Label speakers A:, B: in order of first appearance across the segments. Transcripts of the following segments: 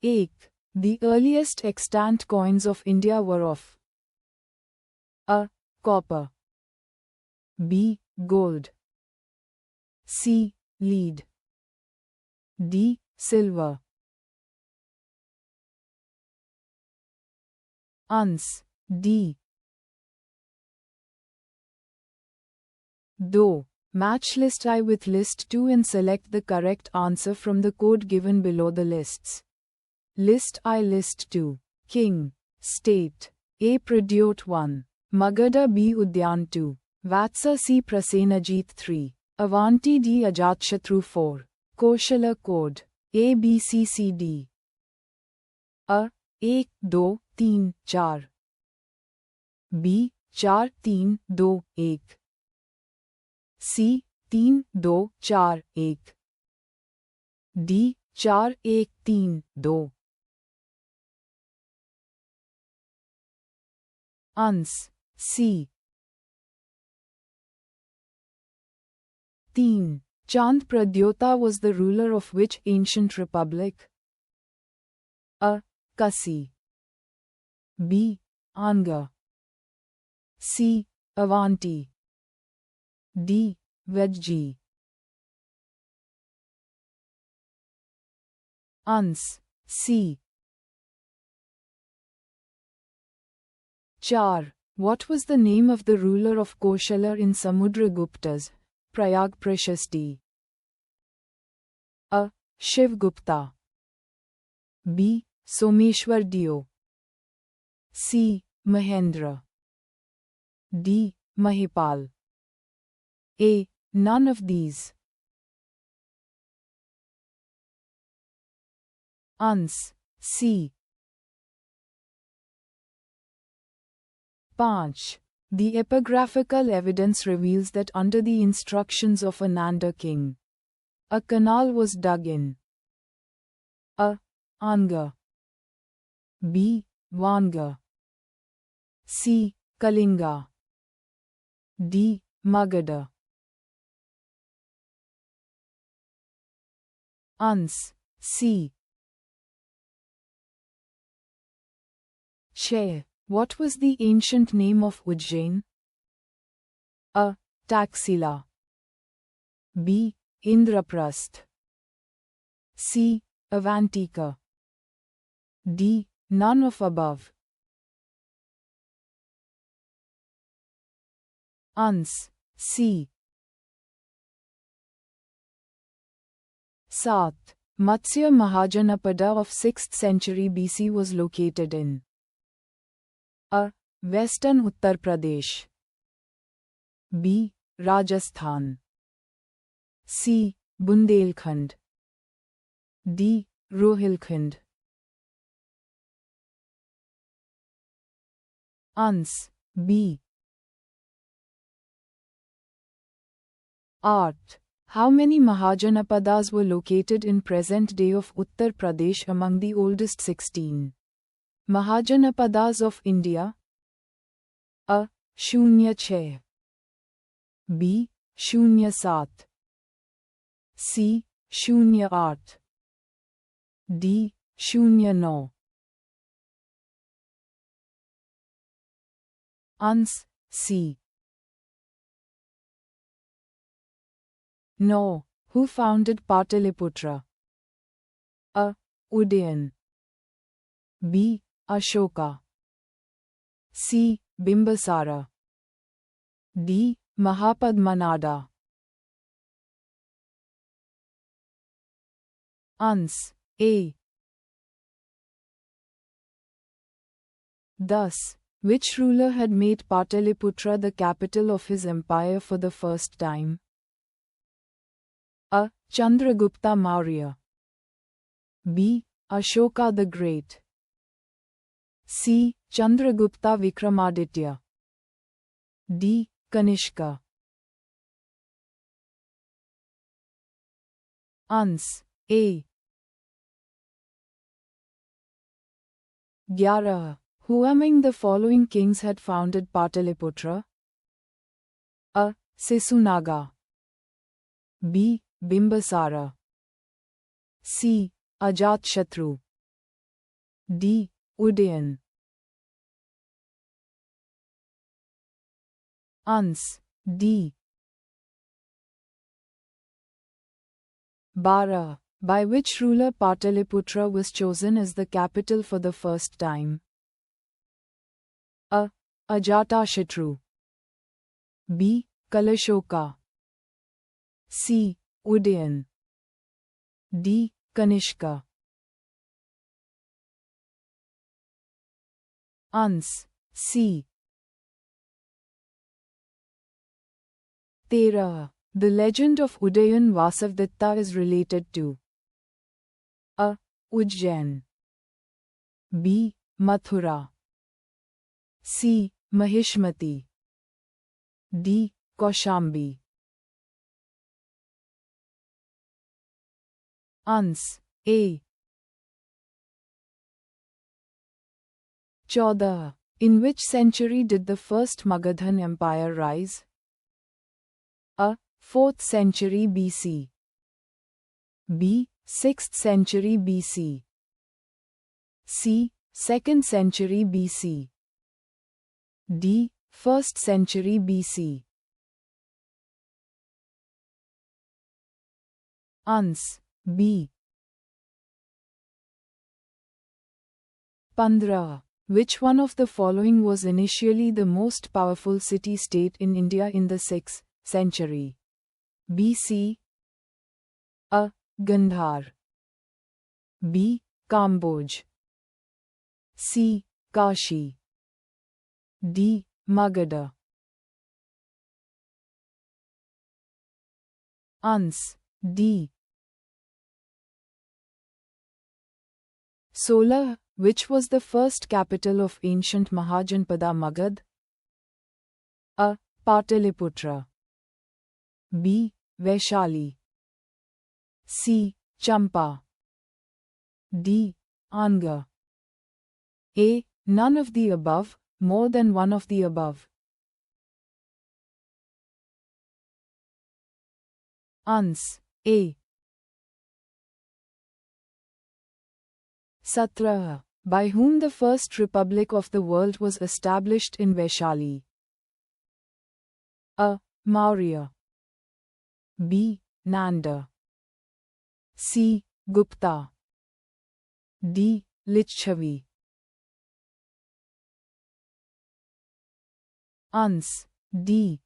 A: 1. The earliest extant coins of India were of A. Copper, B. Gold, C. Lead, D. Silver. Ans. D. Do. Match list I with list 2 and select the correct answer from the code given below the lists. List I, List 2. King. State. A. Pradyot 1. Magadha, B. Udyan 2. Vatsa, C. Prasenajit 3. Avanti, D. Ajatshatru 4. Koshala code. A, B, C, C, D. A. 1, 2, 3, 4. B. 4, 3, 2, 1. C. 3, 2, 4, 1. D. 4, 1, 3, 2. Ans. C. 3. Chand Pradyota was the ruler of which ancient republic? A. Kasi, B. Anga, C. Avanti, D. Vajji. Ans. C. 4. What was the name of the ruler of Koshala in Samudragupta's Prayag Prashasti? A. Shivgupta, B. Someshwar Dio, C. Mahendra, D. Mahipal. A. None of these. Ans. C. 5. The epigraphical evidence reveals that under the instructions of a Nanda king, a canal was dug in A. Anga, B. Vanga, C. Kalinga, D. Magadha. Ans. C. 6. What was the ancient name of Ujjain? A. Taxila, B. Indraprasth, C. Avantika, D. None of above. Ans. C. 7. Matsya Mahajanapada of 6th century BC was located in A. Western Uttar Pradesh, B. Rajasthan, C. Bundelkhand, D. Rohilkhand. Ans. B. 8. How many Mahajanapadas were located in present day of Uttar Pradesh among the oldest 16 Mahajanapadas of India? A. 06, B. 07, C. 08, D. 09. Ans. C. 9. Who founded Pataliputra? A. Udayan, B. Ashoka, C. Bimbisara, D. Mahapadmanada. Ans. A. Thus, which ruler had made Pataliputra the capital of his empire for the first time? A. Chandragupta Maurya, B. Ashoka the Great, C. Chandragupta Vikramaditya, D. Kanishka. Ans. A. 11. Who among the following kings had founded Pataliputra? A. Sisunaga, B. Bimbisara, C. Ajatshatru, D. Udayan. Ans. D. Bara. By which ruler Pataliputra was chosen as the capital for the first time? A. Ajatashatru. B. Kalashoka. C. Udayan. D. Kanishka. Ans. C. 13. The legend of Udayan Vasavdatta is related to A. Ujjain. B. Mathura. C. Mahishmati. D. Kaushambi. Ans. A. 14. In which century did the first Magadhan Empire rise? A. 4th century BC. B. 6th century BC. C. 2nd century BC. D. 1st century BC. Ans. B. 15. Which one of the following was initially the most powerful city-state in India in the 6th century BC? A. Gandhar. B. Kamboj. C. Kashi. D. Magadha. Ans. D. 16. Which was the first capital of ancient Mahajanpada Magad? A. Pataliputra. B. Vaishali. C. Champa. D. Anga. A. None of the above, more than one of the above. Ans. A. 17. By whom the first republic of the world was established in Vaishali? A. Maurya. B. Nanda. C. Gupta. D. Lichavi. Ans. D.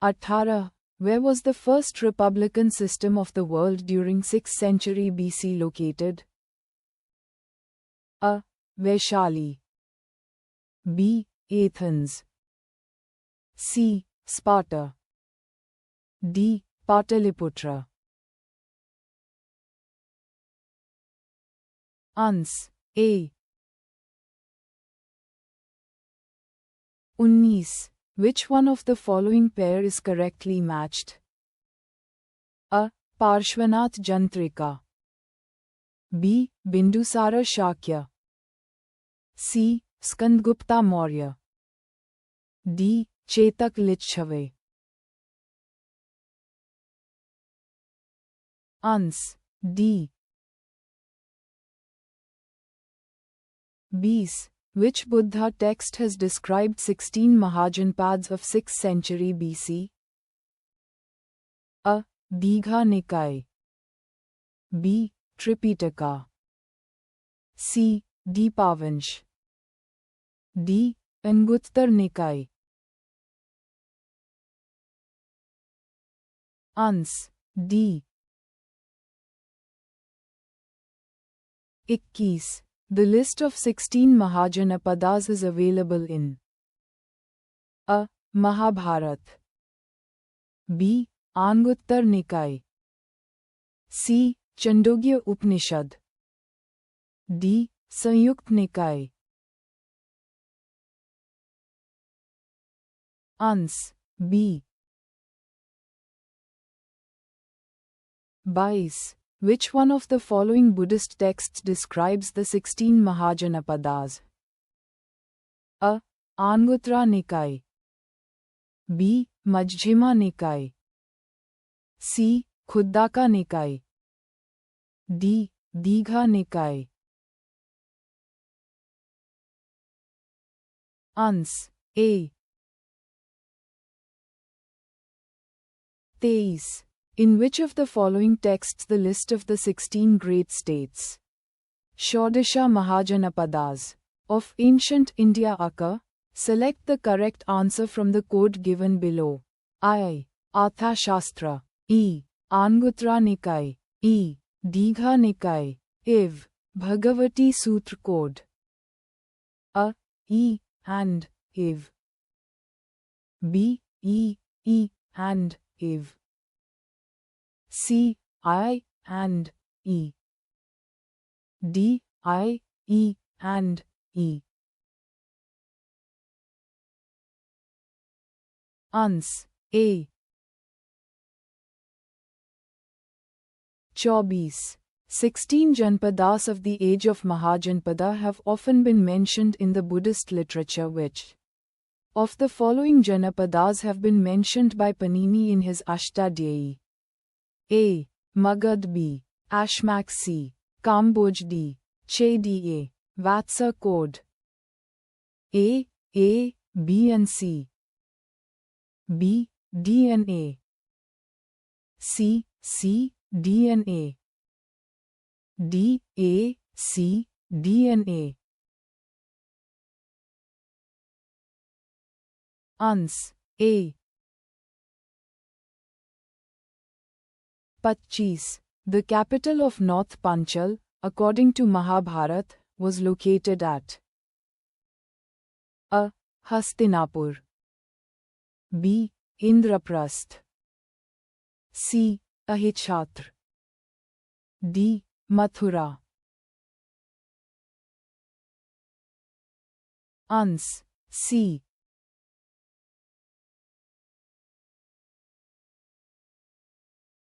A: 18. Where was the first republican system of the world during 6th century BC located? A. Vaishali. B. Athens. C. Sparta. D. Pataliputra. Ans. A. 19. Which one of the following pair is correctly matched? A. Parshvanath Jantrika. B. Bindusara Shakya. C. Skandgupta Maurya. D. Chetak Lichhave. Ans. D. 20. Which Buddha text has described 16 Mahajanpads of 6th century BC? A. Digha Nikaya. B. Tripitaka. C. Deepavansh. D. Anguttar Nikaya. Ans. D. 21. The list of 16 Mahajanapadas is available in A. Mahabharat. B. Anguttar Nikaya. C. Chandogya Upanishad. D. Sanyukt Nikaya. Ans. B. 22. Which one of the following Buddhist texts describes the 16 Mahajanapadas? A. Anguttara Nikaya. B. Majjhima Nikaya. C. Khuddaka Nikaya. D. Digha Nikay. Ans. A. 23. In which of the following texts the list of the 16 great states Shodasha Mahajanapadas of ancient India occur? Select the correct answer from the code given below. I. Artha Shastra. E. Anguttara Nikay. E. Digha Nikay. Iv. Bhagavati Sutra Code. A. E. And. Iv. B. E. And. Iv. C. I. And. E. D. I. E. And. E. Ans. A. 24. 16 Janpadas of the age of Mahajanpada have often been mentioned in the Buddhist literature. Which of the following Janapadas have been mentioned by Panini in his Ashtadhyayi? A. Magad. B. Ashmak. C. Kamboj. D. Cheda. Vatsa Code. A, B and C. B, D and A. C, D and A. D, A, C, D and A. Ans. A. 25. The capital of North Panchal, according to Mahabharat, was located at A. Hastinapur. B. Indraprasth. C. Ahitshatra. D. Mathura. Ans. C.